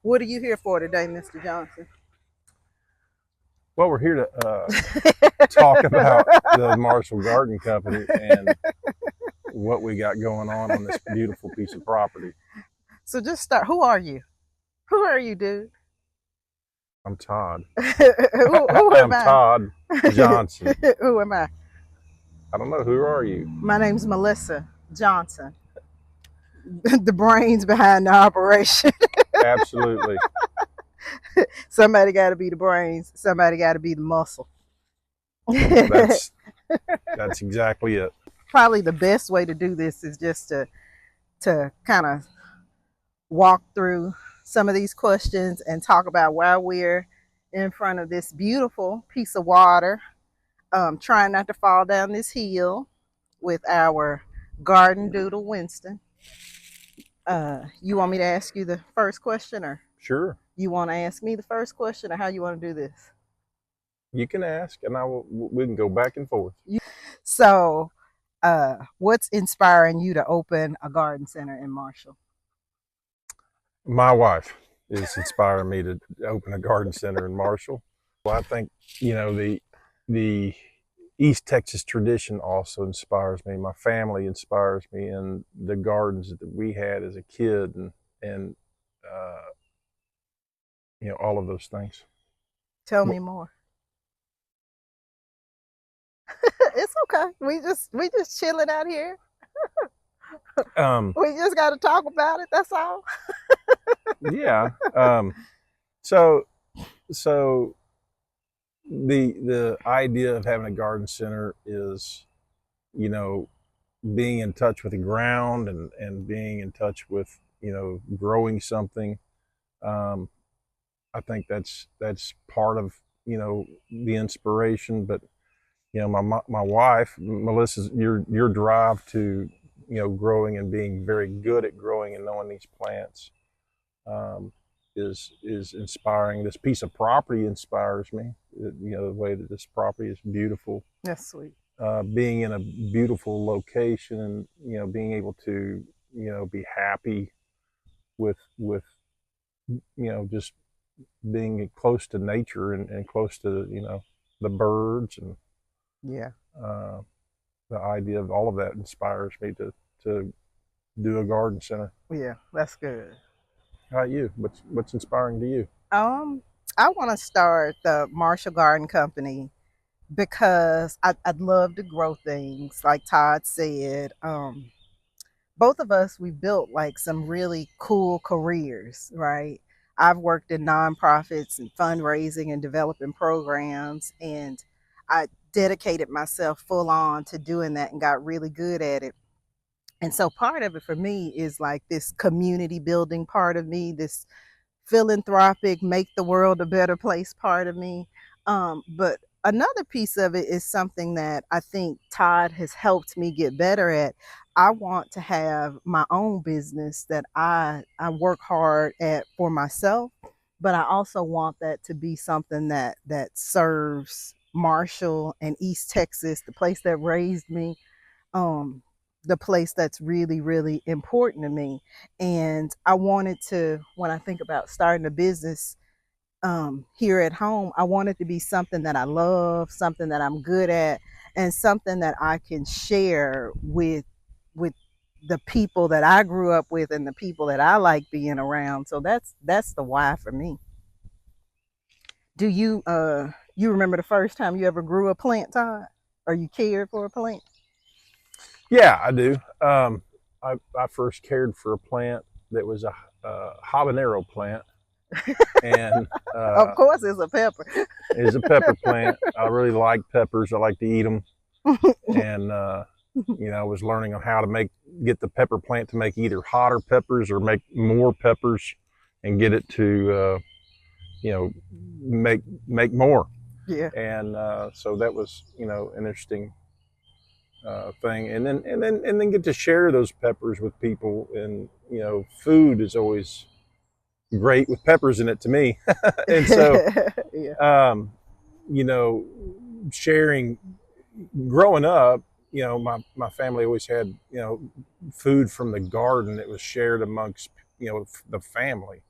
What are you here for today, Mr. Johnson? Well, we're here to talk about the Marshall Garden Company and what we got going on this beautiful piece of property. So just start. Who are you? Who are you, dude? I'm Todd. Who am I'm I? Todd Johnson. Who am I? I don't know. Who are you? My name's Melisa Johnson. The brains behind the operation. Absolutely. Somebody got to be the brains. Somebody got to be the muscle. That's exactly it. Probably the best way to do this is just to kind of walk through some of these questions and talk about why we're in front of this beautiful piece of water, trying not to fall down this hill with our garden doodle Winston. You want me to ask you the first question, or Sure. you want to ask me the first question, or how you want to do this? You can ask, and we can go back and forth. So, what's inspiring you to open a garden center in Marshall? My wife is inspiring me to open a garden center in Marshall. Well, I think the East Texas tradition also inspires me. My family inspires me, and the gardens that we had as a kid, and all of those things. Tell me more. It's okay. We just chilling out here. We just got to talk about it. That's all. Yeah. So the idea of having a garden center is, being in touch with the ground and being in touch with, growing something. I think that's part of, the inspiration. But, my wife, Melissa's, your drive to, growing and being very good at growing and knowing these plants, is inspiring. This piece of property inspires me. The way that this property is beautiful. That's sweet. Being in a beautiful location, and being able to be happy with just being close to nature and close to the birds, and yeah, the idea of all of that inspires me to do a garden center. Yeah, that's good. How about you? What's inspiring to you? I want to start the Marshall Garden Company because I'd love to grow things. Like Todd said, both of us, we built like some really cool careers, right? I've worked in nonprofits and fundraising and developing programs, and I dedicated myself full on to doing that and got really good at it. And so part of it for me is like this community building part of me, this philanthropic, make the world a better place part of me. But another piece of it is something that I think Todd has helped me get better at. I want to have my own business that I work hard at for myself, but I also want that to be something that serves Marshall and East Texas, the place that raised me. Um, the place that's really, really important to me. And I wanted to, when I think about starting a business here at home, I want it to be something that I love, something that I'm good at, and something that I can share with the people that I grew up with and the people that I like being around. So that's the why for me. Do you remember the first time you ever grew a plant, Todd? Or you cared for a plant? Yeah, I do. I first cared for a plant that was a habanero plant, and Of course, it's a pepper. it's a pepper plant. I really like peppers. I like to eat them, and I was learning on how to get the pepper plant to make either hotter peppers or make more peppers, and get it to make more. Yeah. And so that was an interesting thing, and then get to share those peppers with people. And food is always great with peppers in it to me. And so yeah. Sharing, growing up, my family always had food from the garden that was shared amongst the family.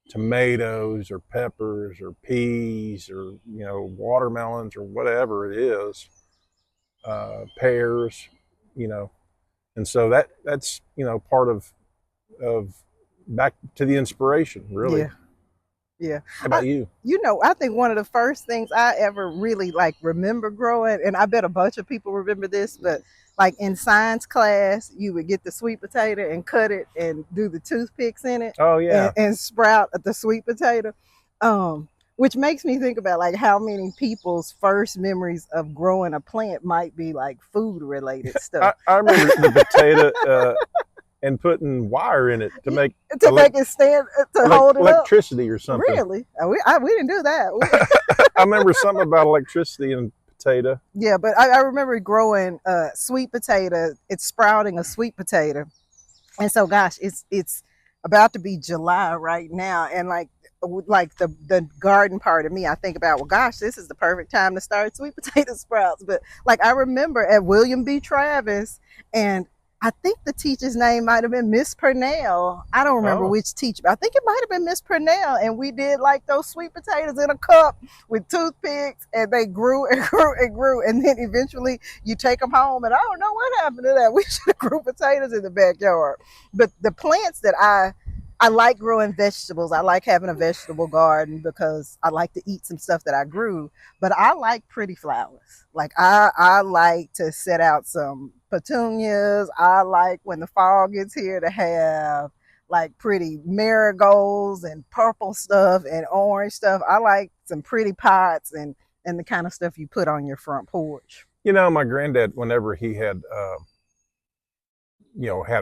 tomatoes or peppers or peas or watermelons or whatever it is, pears, you know, and so that's part of back to the inspiration, really. Yeah. Yeah. How I about you? I think one of the first things I ever really like remember growing, and I bet a bunch of people remember this, but like in science class, you would get the sweet potato and cut it and do the toothpicks in it Oh yeah. and sprout the sweet potato. Which makes me think about like how many people's first memories of growing a plant might be like food related I, stuff. I remember the potato and putting wire in it to make To make it stand to hold it up. electricity or something. Really? We didn't do that. I remember something about electricity and potato. Yeah, but I remember growing sweet potato. It's sprouting a sweet potato, and so gosh, it's about to be July right now, and like the garden part of me, I think about, well, gosh, this is the perfect time to start sweet potato sprouts. But like I remember at William B. Travis, and I think the teacher's name might have been Miss Purnell. I don't remember Oh, which teacher, but I think it might have been Miss Purnell. And we did like those sweet potatoes in a cup with toothpicks, and they grew and grew and grew. And then eventually you take them home, and I don't know what happened to that. We should have grew potatoes in the backyard. But the plants that I like growing vegetables. I like having a vegetable garden because I like to eat some stuff that I grew. But I like pretty flowers. Like I like to set out some petunias. I like when the fall gets here to have like pretty marigolds and purple stuff and orange stuff. I like some pretty pots and the kind of stuff you put on your front porch. my granddad, whenever he had a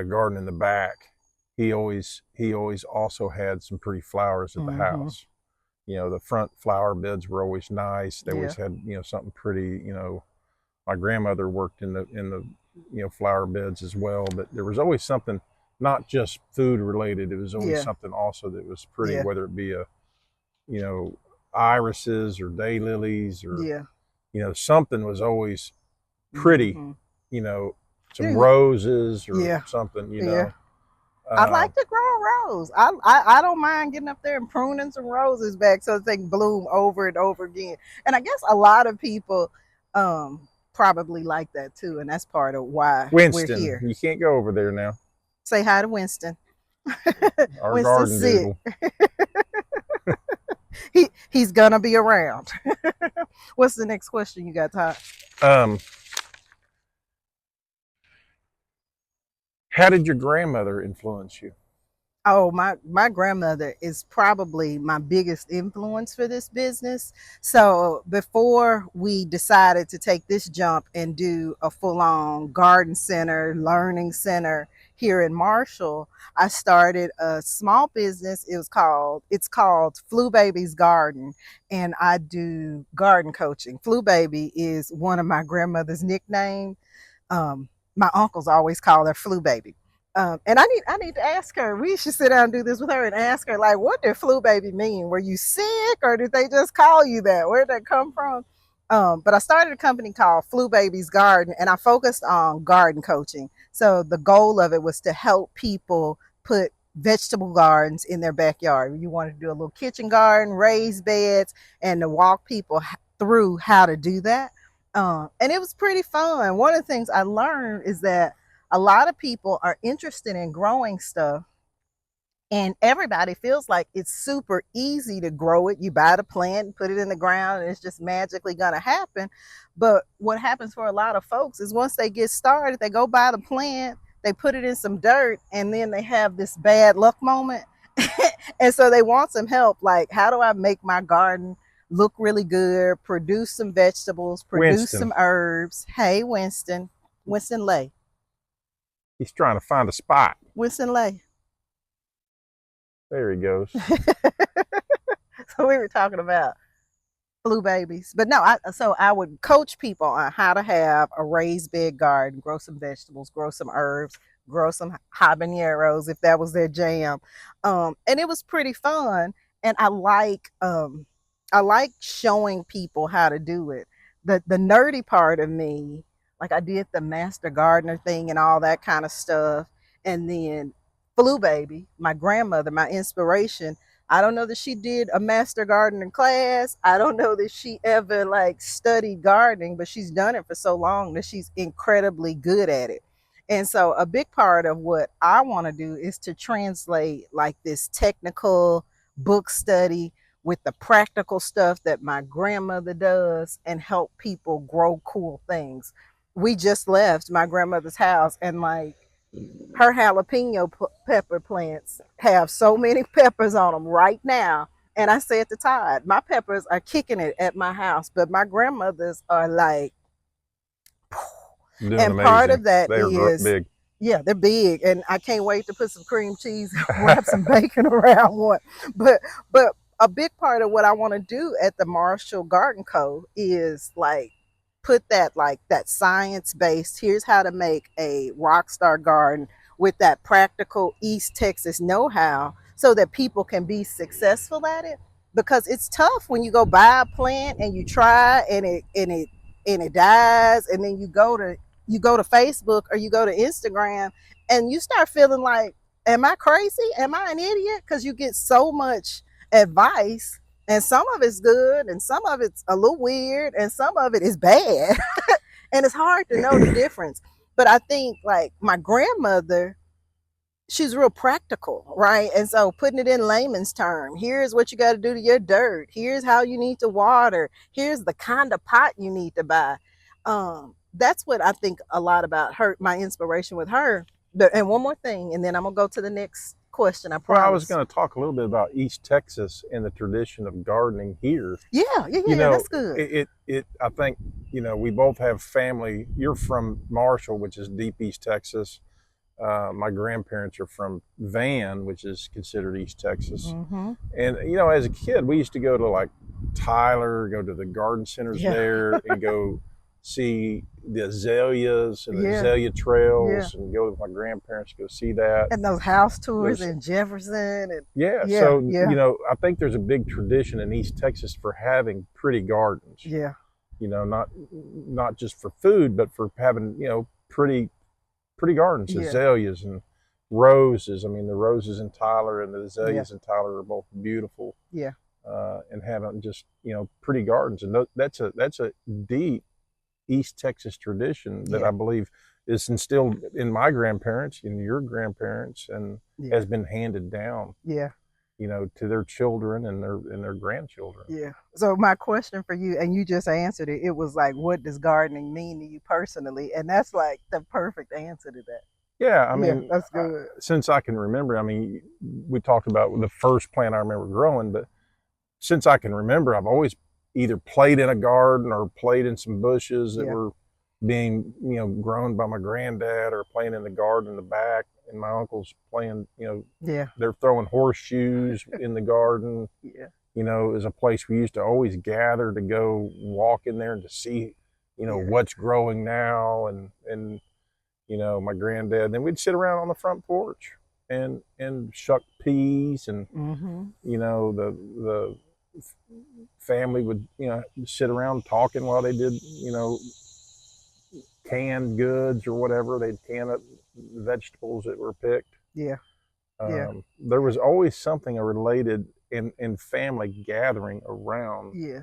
garden in the back, he always also had some pretty flowers at the Mm-hmm. house. The front flower beds were always nice. They Yeah. always had something pretty. My grandmother worked in the flower beds as well, but there was always something, not just food related. It was always Yeah. something also that was pretty, Yeah. whether it be you know irises or daylilies or Yeah. something was always pretty. Mm-hmm. You know, some Yeah. roses or Yeah. something. Yeah. I Uh, like to grow a rose. I don't mind getting up there and pruning some roses back so they can bloom over and over again. And I guess a lot of people probably like that too, and that's part of why we're Winston, here. you can't go over there now. Say hi to Winston. Our Winston's garden sick. doodle. He's gonna be around. What's the next question you got, Todd? Um, how did your grandmother influence you? Oh, my grandmother is probably my biggest influence for this business. So before we decided to take this jump and do a full-on garden center, learning center here in Marshall, I started a small business. It's called Flu Baby's Garden, and I do garden coaching. Flu Baby is one of my grandmother's nicknames. My uncles always call her Flu Baby. And I need to ask her. We should sit down and do this with her and ask her, like, what did Flu Baby mean? Were you sick, or did they just call you that? Where did that come from? But I started a company called Flu Baby's Garden, and I focused on garden coaching. So the goal of it was to help people put vegetable gardens in their backyard. You wanted to do a little kitchen garden, raised beds, and to walk people through how to do that. And it was pretty fun. One of the things I learned is that a lot of people are interested in growing stuff, and everybody feels like it's super easy to grow it. You buy the plant, put it in the ground, and it's just magically going to happen. But what happens for a lot of folks is once they get started, they go buy the plant, they put it in some dirt, and then they have this bad luck moment. And so they want some help, like, how do I make my garden look really good, produce some vegetables, produce Winston. some herbs? Hey, Winston Lay. He's trying to find a spot. Winston Lay. There he goes. So we were talking about Flu Babies, but no, I would coach people on how to have a raised bed garden, grow some vegetables, grow some herbs, grow some habaneros if that was their jam, and it was pretty fun. And I like showing people how to do it. The nerdy part of me, like I did the master gardener thing and all that kind of stuff, and then Flu Baby, my grandmother, my inspiration. I don't know that she did a master gardening class. I don't know that she ever like studied gardening, but she's done it for so long that she's incredibly good at it. And so a big part of what I want to do is to translate like this technical book study with the practical stuff that my grandmother does and help people grow cool things. We just left my grandmother's house, and like her jalapeno pepper plants have so many peppers on them right now. And I said to Todd, my peppers are kicking it at my house, but my grandmother's are like, Doing and part amazing. of that They are is, big. yeah, they're big, and I can't wait to put some cream cheese and wrap some bacon around one. But a big part of what I want to do at the Marshall Garden Co. is like put that like that science based. Here's how to make a rock star garden with that practical East Texas know how, so that people can be successful at it. Because it's tough when you go buy a plant and you try and it dies, and then you go to Facebook or you go to Instagram and you start feeling like, am I crazy? Am I an idiot? Because you get so much advice, and some of it's good and some of it's a little weird and some of it is bad. And it's hard to know the difference. But I think like my grandmother, she's real practical, right? And so putting it in layman's term, here's what you got to do to your dirt. Here's how you need to water. Here's the kind of pot you need to buy. That's what I think a lot about her, my inspiration with her. And one more thing, and then I'm gonna go to the next question. I Well, I was promise. going to talk a little bit about East Texas and the tradition of gardening here. Yeah, yeah, You yeah. know, That's good. I think, we both have family. You're from Marshall, which is deep East Texas. My grandparents are from Van, which is considered East Texas. Mm-hmm. And, as a kid, we used to go to like Tyler, go to the garden centers Yeah, there and go see the azaleas and the yeah, azalea yeah. trails and go with my grandparents to go see that. And those house tours There's in Jefferson, and Yeah, yeah, so yeah, I think there's a big tradition in East Texas for having pretty gardens. yeah, Not just for food, but for having pretty gardens, yeah, azaleas and roses. I mean, the roses in Tyler and the yeah, azaleas in Tyler are both beautiful, yeah, and having just pretty gardens, and that's a deep East Texas tradition that yeah, I believe is instilled in my grandparents, in your grandparents, and yeah, has been handed down, yeah. to their children and their grandchildren. Yeah. So my question for you, and you just answered it, it was like, what does gardening mean to you personally? And that's like the perfect answer to that. Yeah, I Yeah, mean, that's good. since I can remember, I mean, we talked about the first plant I remember growing, but since I can remember, I've always either played in a garden or played in some bushes that Yeah, were being, grown by my granddad, or playing in the garden in the back, and my uncle's playing, yeah, they're throwing horseshoes in the garden. yeah, It was a place we used to always gather to go walk in there and to see, yeah. what's growing now, and my granddad. Then we'd sit around on the front porch and shuck peas, and Mm-hmm. the family would sit around talking while they did canned goods or whatever. They'd can up vegetables that were picked. Yeah, yeah, There was always something related in family gathering around yeah,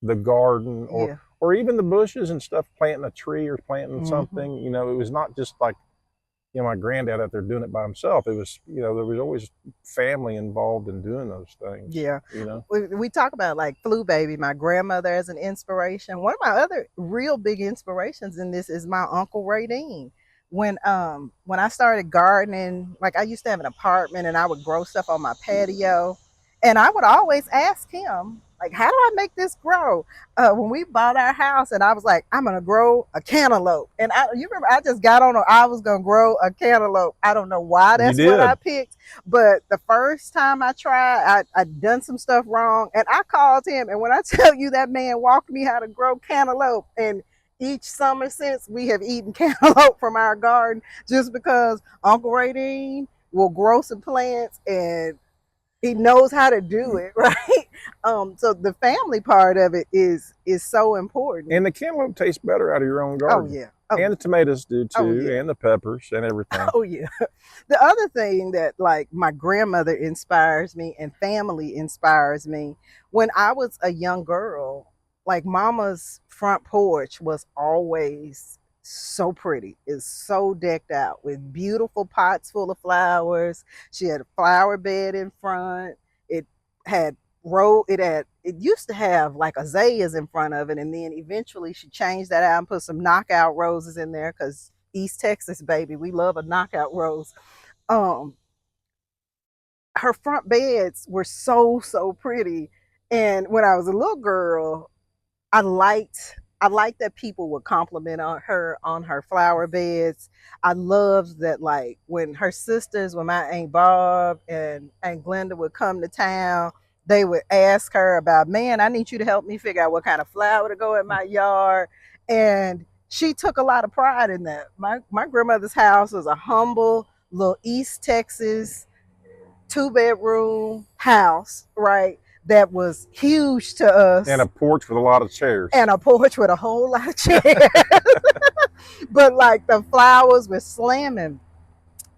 the garden, or yeah. even the bushes and stuff, planting a tree or planting Mm-hmm. something. It was not just like my granddad out there doing it by himself. It was, there was always family involved in doing those things. Yeah. We talk about like Flu Baby, my grandmother as an inspiration. One of my other real big inspirations in this is my Uncle Ray Dean. When I started gardening, like I used to have an apartment and I would grow stuff on my patio. And I would always ask him, like, how do I make this grow? When we bought our house, and I was like, I'm gonna grow a cantaloupe. And you remember, I just got on. I was gonna grow a cantaloupe. I don't know why You that's what I did. picked, but the first time I tried, I done some stuff wrong, and I called him. And when I tell you that man walked me how to grow cantaloupe, and each summer since we have eaten cantaloupe from our garden, just because Uncle Radine will grow some plants and he knows how to do it, right? So the family part of it is so important. And the cantaloupe tastes better out of your own Oh garden. yeah, Oh, And the tomatoes do oh too, yeah. and the peppers and everything. Oh yeah. The other thing that like my grandmother inspires me and family inspires me, when I was a young girl, like mama's front porch was always so pretty. It's so decked out with beautiful pots full of flowers. She had a flower bed in front. It had it used to have like azaleas in front of it, and then eventually she changed that out and put some knockout roses in there because East Texas, baby, we love a knockout rose. um Her front beds were so pretty, and when I was a little girl, I liked that people would compliment on her flower beds. I loved that, like when her sisters, when my Aunt Bob and Aunt Glenda would come to town, they would ask her about, man, I need you to help me figure out what kind of flower to go in my yard. And she took a lot of pride in that. My grandmother's house was a humble little East Texas 2-bedroom house, right? That was huge to And a us, porch with a lot of chairs. and a porch with a whole lot of chairs. But like the flowers were slamming,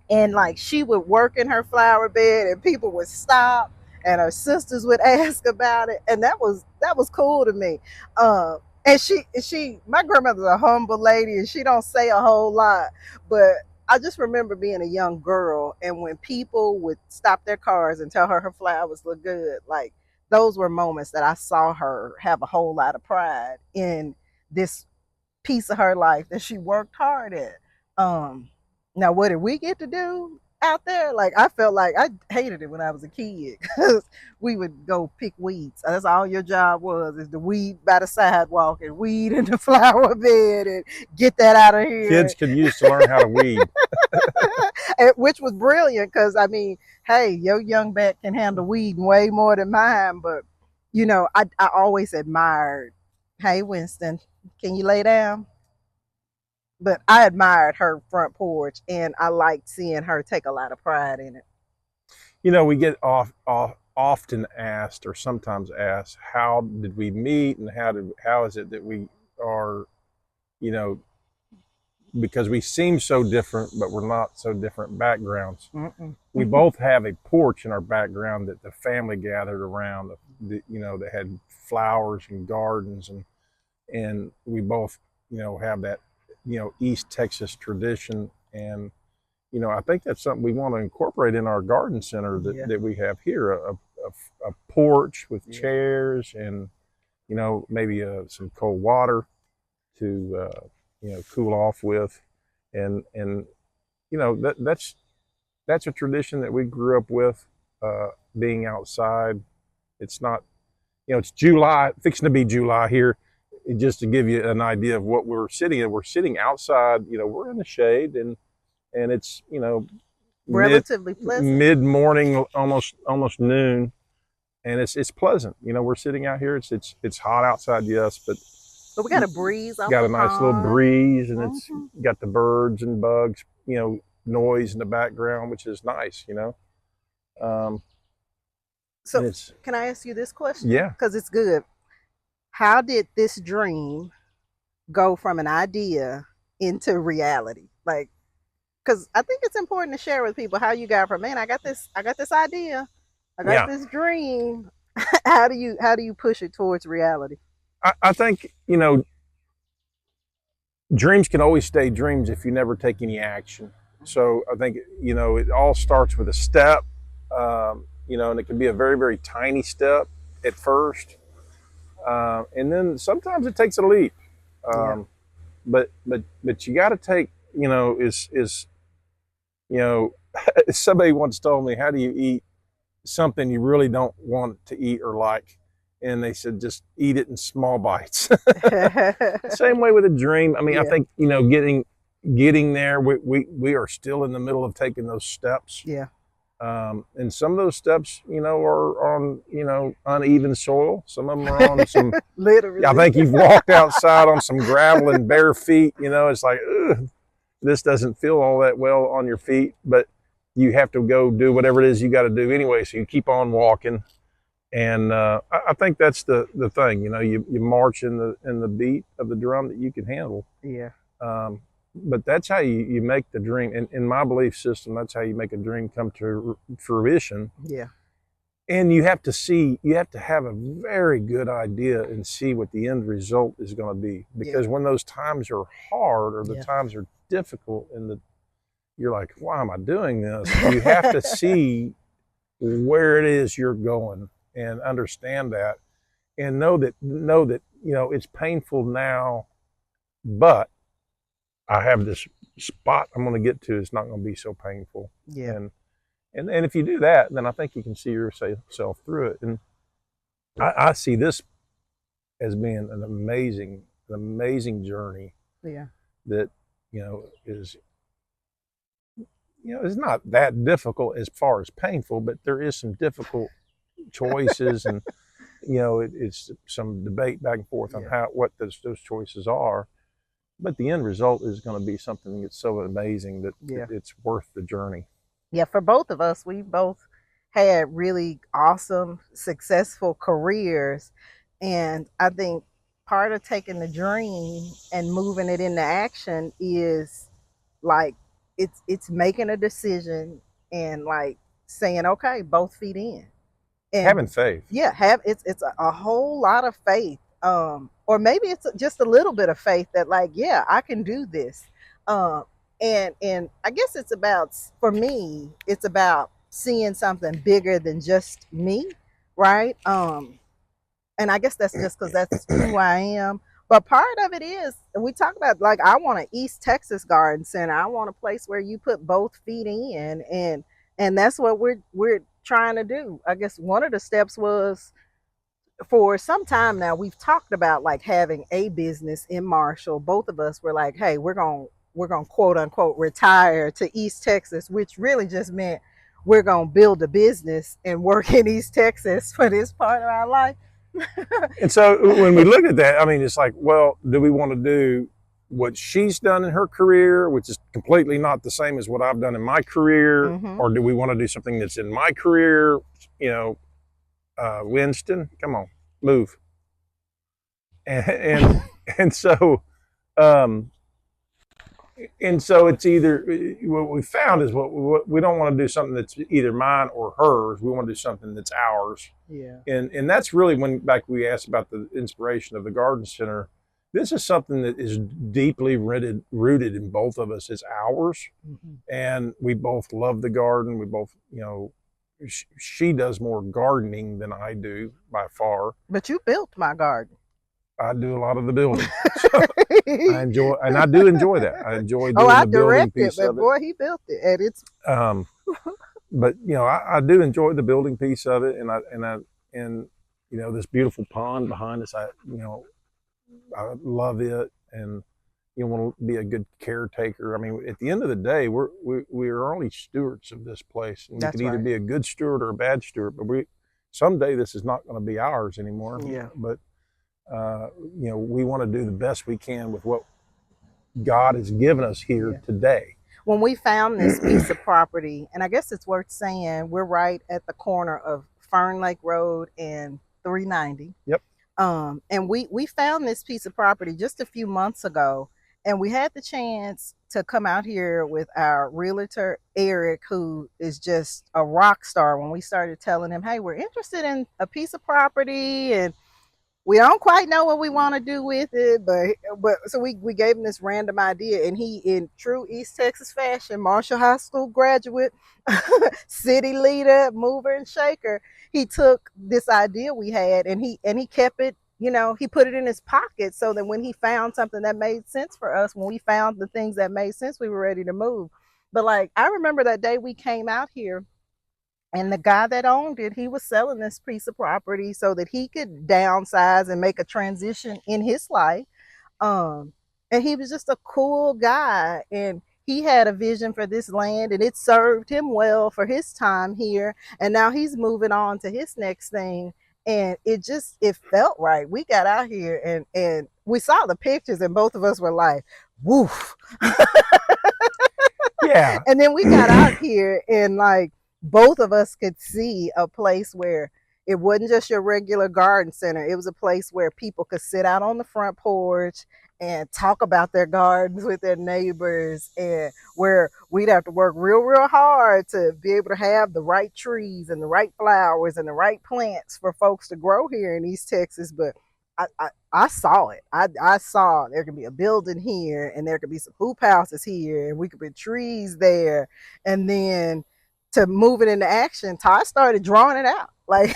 and like she would work in her flower bed and people would stop and her sisters would ask about it, and that was cool to me. And my grandmother's a humble lady and she don't say a whole lot, but I just remember being a young girl, and when people would stop their cars and tell her her flowers look good, like those were moments that I saw her have a whole lot of pride in this piece of her life that she worked hard at. Um, Now, what did we get to do out there? Like, I felt like I hated it when I was a kid because we would go pick weeds. That's all your job was, is to weed by the sidewalk and weed in the flower bed and get that out of Kids here. could use to learn how to weed. Which was brilliant because, I mean, hey, your young back can handle weeding way more than mine. But, I always admired, hey, Winston, can you lay down? But I admired her front porch, and I liked seeing her take a lot of pride in it. We get often asked, or sometimes asked, how did we meet, and how is it that we are, you know, because we seem so different, but we're not so different backgrounds. Mm-mm. We both have a porch in our background that the family gathered around, that had flowers and gardens, and we both, have that, East Texas tradition. And I think that's something we want to incorporate in our garden center that, Yeah, that we have here, a porch with yeah. chairs and, maybe some cold water to, cool off with. And that's a tradition that we grew up with, being outside. It's not, it's July, fixing to be July here. Just to give you an idea of what we're sitting in, we're sitting outside. We're in the shade, and it's mid Relatively pleasant. mid morning, almost noon, and it's pleasant. We're sitting out here. It's hot outside, yes, but But we got a breeze off got the a nice little pond. breeze, and it's Hmm. got the birds and bugs, noise in the background, which is nice. Um, and So, it's can I ask you this question? yeah, Because it's good. How did this dream go from an idea into reality? Like, because I think it's important to share with people how you got from, man, I got this idea, I got yeah. this dream. How do you push it towards reality? I think dreams can always stay dreams if you never take any action. So I think it all starts with a step, and it can be a very very tiny step at first, and then sometimes it takes a leap. Yeah. Um, but you got to take, is you know somebody once told me, how do you eat something you really don't want to eat or like? And they said, just eat it in small bites. Same way with a dream. I mean, I Yeah. think getting there. We are still in the middle of taking those steps, Yeah. and some of those steps, are on uneven soil. Some of them are on some. I Literally. think you've walked outside on some gravel and bare feet. It's like, ugh, this doesn't feel all that well on your feet, but you have to go do whatever it is you got to do anyway. So you keep on walking, and I think that's the thing. You march in the beat of the drum that you can handle. Yeah. But that's how you make the dream. In my belief system, that's how you make a dream come to fruition. Yeah. And you have to have a very good idea and see what the end result is going to be. Yeah. Because when those times are hard or the Yeah. times are difficult and you're like, why am I doing this? You have to see where it is you're going and understand that and know that it's painful now, but I have this spot I'm going to get to. It's not going to be so painful. Yeah. And if you do that, then I think you can see yourself through it. And I see this as being an amazing journey Yeah. that is it's not that difficult as far as painful, but there is some difficult choices, and it's some debate back and forth on what those choices are. But the end result is going to be something that's so amazing that it's worth the journey. Yeah, for both of us, we both had really awesome, successful careers. And I think part of taking the dream and moving it into action is like it's making a decision and like saying, okay, both feet in. And Having faith. yeah, have it's a whole lot of faith. Or maybe it's just a little bit of faith that like, yeah, I can do this. Um and I guess it's about, for me, it's about seeing something bigger than just me, right? And I guess that's just because that's who I am. But part of it is, and we talk about, like, I want an East Texas garden center. I want a place where you put both feet in, and that's what we're trying to do. I guess one of the steps was, for some time now, we've talked about like having a business in Marshall. Both of us were like, hey, we're gonna quote unquote retire to East Texas, which really just meant we're gonna build a business and work in East Texas for this part of our life. And so when we look at that, I mean, it's like, well, do we want to do what she's done in her career, which is completely not the same as what I've done in my career, or do we want to do something that's in my career? Winston, come on, move. And so um, it's either, what we found is what we don't want to do something that's either mine or hers. We want to do something that's ours. Yeah. And that's really when back we asked about the inspiration of the garden center. This is something that is deeply rooted in both of us. It's ours, and we both love the garden. We both, she does more gardening than I do by far. But you built my garden. I do a lot of the building. So I do enjoy that. I enjoy doing the building piece of it. Boy, he built it, and it's. But I do enjoy the building piece of it, and this beautiful pond behind us. I love it, and you want to be a good caretaker. I mean, at the end of the day, we're only stewards of this place, and we can either be a good steward or a bad steward. But someday this is not going to be ours anymore. Yeah. But we want to do the best we can with what God has given us here today. When we found this piece of property, and I guess it's worth saying, we're right at the corner of Fern Lake Road and 390. Yep. And we found this piece of property just a few months ago, and we had the chance to come out here with our realtor Eric, who is just a rock star. When we started telling him, hey, we're interested in a piece of property, and we don't quite know what we want to do with it, but so we gave him this random idea, and he, in true East Texas fashion, Marshall High School graduate, city leader, mover and shaker, he took this idea we had, and he kept it. He put it in his pocket so that when he found something that made sense for us, when we found the things that made sense, we were ready to move. But like, I remember that day we came out here, and the guy that owned it, he was selling this piece of property so that he could downsize and make a transition in his life. And he was just a cool guy, and he had a vision for this land, and it served him well for his time here. And now he's moving on to his next thing. And it felt right. We got out here, and we saw the pictures, and both of us were like, woof. Yeah. And then we got out here, and like, both of us could see a place where It wasn't just your regular garden center. It was a place where people could sit out on the front porch and talk about their gardens with their neighbors, and where we'd have to work real hard to be able to have the right trees and the right flowers and the right plants for folks to grow here in East Texas. But I saw it. I saw there could be a building here and there could be some hoop houses here and we could put trees there. And then to move it into action, Todd started drawing it out. Like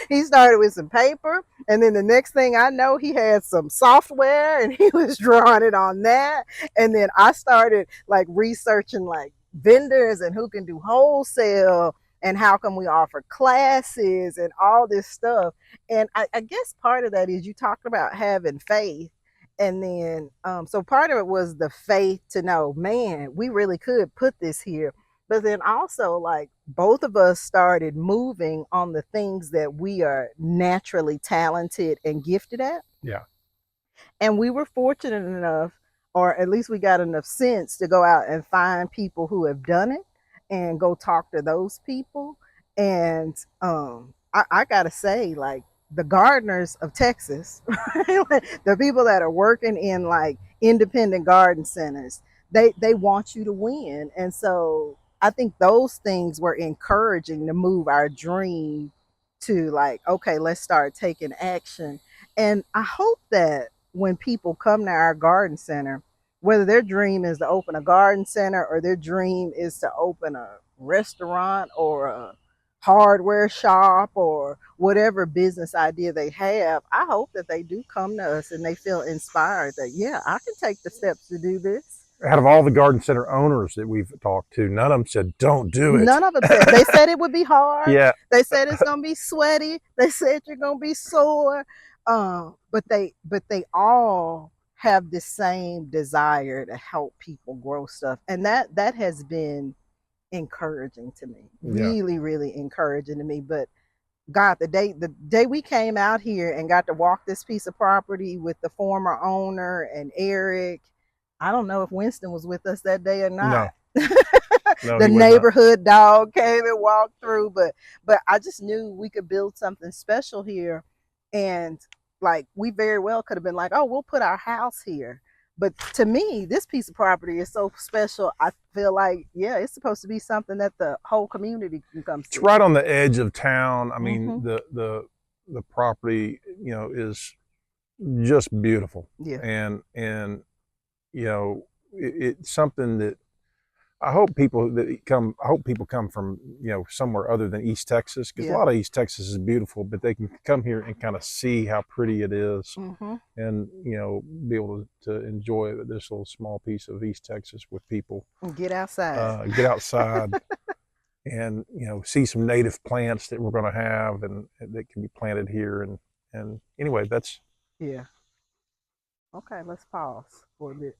he started with some paper, and then the next thing I know, he had some software and he was drawing it on that. And then I started like researching like vendors and who can do wholesale and how can we offer classes and all this stuff. And I guess part of that is you talked about having faith. And then, so part of it was the faith to know, man, we really could put this here. But then also, like, both of us started moving on the things that we are naturally talented and gifted at. Yeah. And we were fortunate enough, or at least we got enough sense to go out and find people who have done it and go talk to those people. And I gotta say, like, the gardeners of Texas, the people that are working in like independent garden centers, they want you to win. And so I think those things were encouraging to move our dream to like, okay, let's start taking action. And I hope that when people come to our garden center, whether their dream is to open a garden center or their dream is to open a restaurant or a hardware shop or whatever business idea they have, I hope that they do come to us and they feel inspired that, yeah, I can take the steps to do this. Out of all the garden center owners that we've talked to, none of them said, don't do it. None of them said. They said it would be hard. Yeah. They said it's gonna be sweaty. They said you're gonna be sore. But they all have the same desire to help people grow stuff, and that has been encouraging to me. Yeah. Really encouraging to me. But God, the day we came out here and got to walk this piece of property with the former owner and Eric, I don't know if Winston was with us that day or No. not. No, The he was not. neighborhood dog came and walked through, but I just knew we could build something special here. And like we very well could have been like, oh, we'll put our house here. But to me, this piece of property is so special. I feel like, yeah, it's supposed to be something that the whole community can come It's see. right on the edge of town. I mean, Mm-hmm. the property, is just beautiful. Yeah. And it's something that I hope people come from, somewhere other than East Texas, because a Yeah. lot of East Texas is beautiful, but they can come here and kind of see how pretty it is, Mm-hmm. and be able to enjoy this little small piece of East Texas with people. Get outside. Get outside and see some native plants that we're going to have and that can be planted here. And anyway, that's Yeah. Okay, let's pause for a bit.